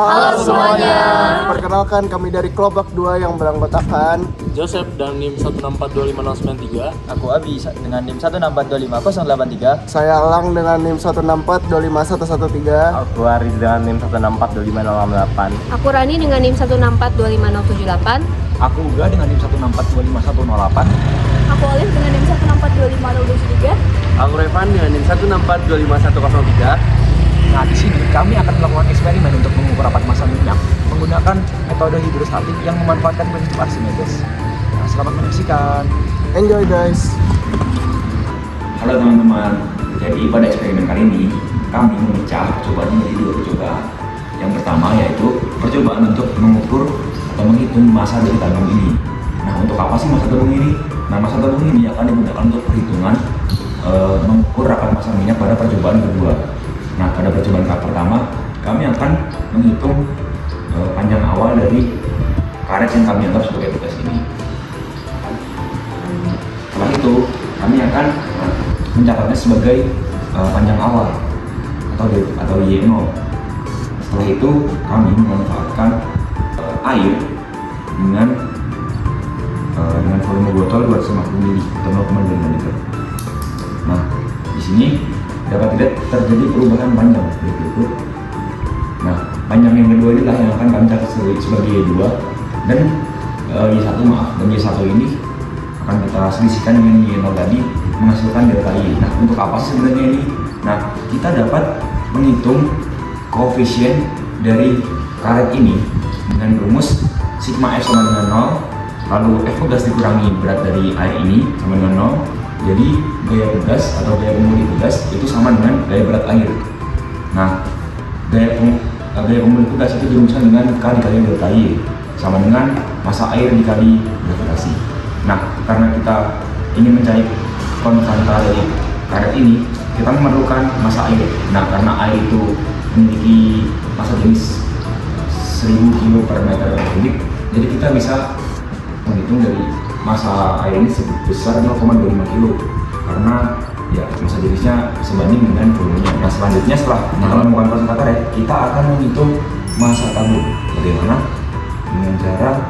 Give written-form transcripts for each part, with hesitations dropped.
Halo semuanya. Perkenalkan kami dari Klobak 2 yang beranggotakan Joseph dan NIM 1642593. Aku Abi dengan NIM 164255083. Saya Elang dengan NIM 164251113. Aku Aris dengan NIM 1642508. Aku Rani dengan NIM 164 Aku Uga dengan NIM 164251108. Aku Olive dengan NIM 164 Aku Revan dengan NIM 164251103. Nah, di sini kami akan melakukan eksperimen untuk mengukur rapat massa minyak menggunakan metode hidrostatik yang memanfaatkan prinsip Archimedes. Nah, selamat menyaksikan. Enjoy guys. Halo teman-teman, jadi pada eksperimen kali ini kami memecah percobaan menjadi dua percobaan. Yang pertama yaitu percobaan untuk mengukur atau menghitung massa dari tabung ini. Nah, untuk apa sih massa tabung ini? Nah, massa tabung ini akan digunakan untuk perhitungan mengukur rapat massa minyak pada percobaan kedua. Nah, pada percobaan tahap pertama kami akan menghitung panjang awal dari karet yang kami anggap sebagai tugas ini. Setelah itu kami akan mencatatnya sebagai panjang awal atau Y0. Setelah itu kami memanfaatkan air dengan volume botol 250 ml atau 0,25 liter. Nah, di sini dapat dilihat terjadi perubahan panjang berikut. Nah, panjang yang kedua inilah yang akan kami catat sebagai Y2 dan Y1 dan Y1 ini akan kita selisihkan dengan Y0 tadi menghasilkan delta Y. Nah, untuk apa sih sebenarnya ini? Nah, kita dapat menghitung koefisien dari karet ini dengan rumus sigma F sama dengan 0, lalu F gas dikurangi berat dari air ini sama dengan 0. Jadi gaya pegas atau gaya pemulih pegas itu sama dengan gaya berat air. Nah, gaya pemulih pegas itu dirumuskan dengan K dikali delta Y sama dengan massa air dikali gravitasi. Nah, karena kita ingin mencari konstanta dari karet ini, kita memerlukan massa air. Nah, karena air itu memiliki massa jenis 1000 kg per meter kubik, jadi kita bisa menghitung dari massa air ini sebesar 0,25 kg karena ya massa jenisnya sebanding dengan volumenya. Nah, selanjutnya setelah menemukan konstanta karet, kita akan menghitung massa tabung. Bagaimana? Dengan cara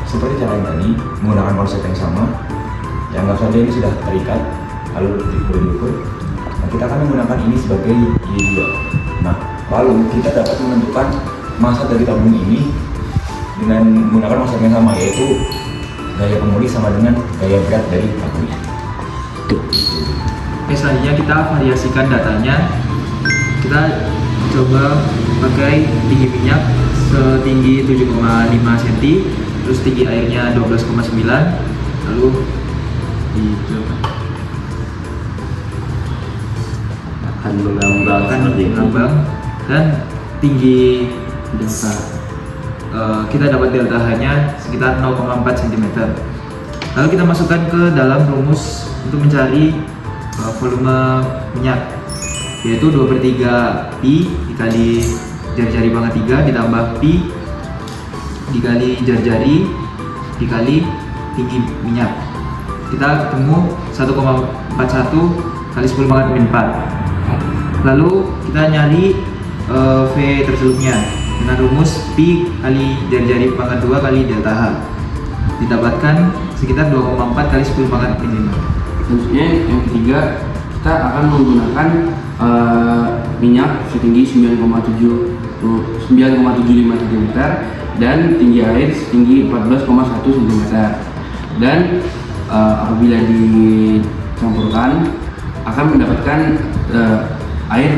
seperti cara yang tadi, menggunakan konsep yang sama. Ya, anggap saja ini sudah terikat lalu diukur. Nah, kita akan menggunakan ini sebagai Y2. Nah, lalu kita dapat menentukan massa dari tabung ini dengan menggunakan konsep yang sama, yaitu gaya pemulih sama dengan gaya berat dari tabung ini. Oke, selanjutnya kita variasikan datanya. Kita coba pakai tinggi minyak setinggi 7,5 cm, terus tinggi airnya 12,9, lalu Akan mengambang dan tinggi delta. Kita dapat delta H-nya sekitar 0,4 cm. Lalu kita masukkan ke dalam rumus untuk mencari volume minyak, yaitu 2/3 pi dikali jari-jari pangkat 3 ditambah pi dikali jari-jari dikali tinggi minyak. Kita ketemu 1,41 kali 10 pangkat min 4. Lalu kita nyari V terselupnya dengan rumus pi kali jari-jari pangkat 2 kali delta H, didapatkan sekitar 2,4 kali 10 pangkat min 5. Selanjutnya yang ketiga, kita akan menggunakan minyak setinggi 9,75 cm dan tinggi air setinggi 14,1 cm. Dan apabila dicampurkan akan mendapatkan air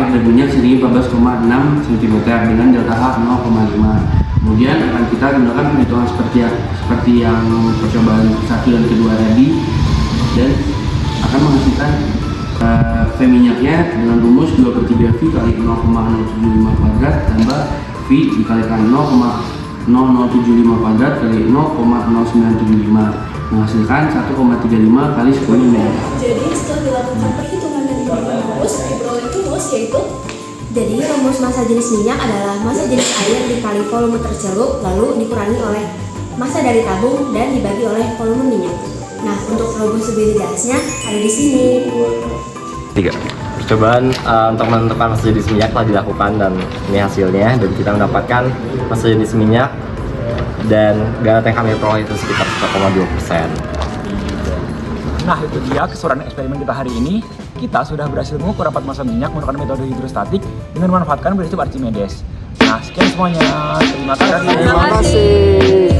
dan minyak setinggi 14,6 cm dengan delta H 0,5. Kemudian akan kita gunakan perhitungan seperti yang percobaan 1 dan kedua tadi, dan akan menghasilkan V minyaknya dengan rumus 2/3 V kali 0,075 kuadrat tambah V dikalikan 0,0075 kuadrat kali 0,0975 menghasilkan 1,35 kali 10 mil. Jadi setelah dilakukan perhitungan dan diberikan rumus, diperoleh rumus yaitu jadi rumus massa jenis minyak adalah massa jenis air dikali volume tercelup lalu dikurangi oleh massa dari tabung dan dibagi oleh volume minyak. Nah, untuk rumus lebih jelasnya ada di sini. 3. Percobaan untuk menentukan massa jenis minyak telah dilakukan dan ini hasilnya, dan kita mendapatkan massa jenis minyak dan garat yang kami peroleh itu sekitar 1,2%. Nah, itu dia keseluruhan eksperimen kita hari ini. Kita sudah berhasil mengukur rapat massa minyak menggunakan metode hidrostatik dengan memanfaatkan prinsip Archimedes. Nah, sekian semuanya. Terima kasih. Terima kasih.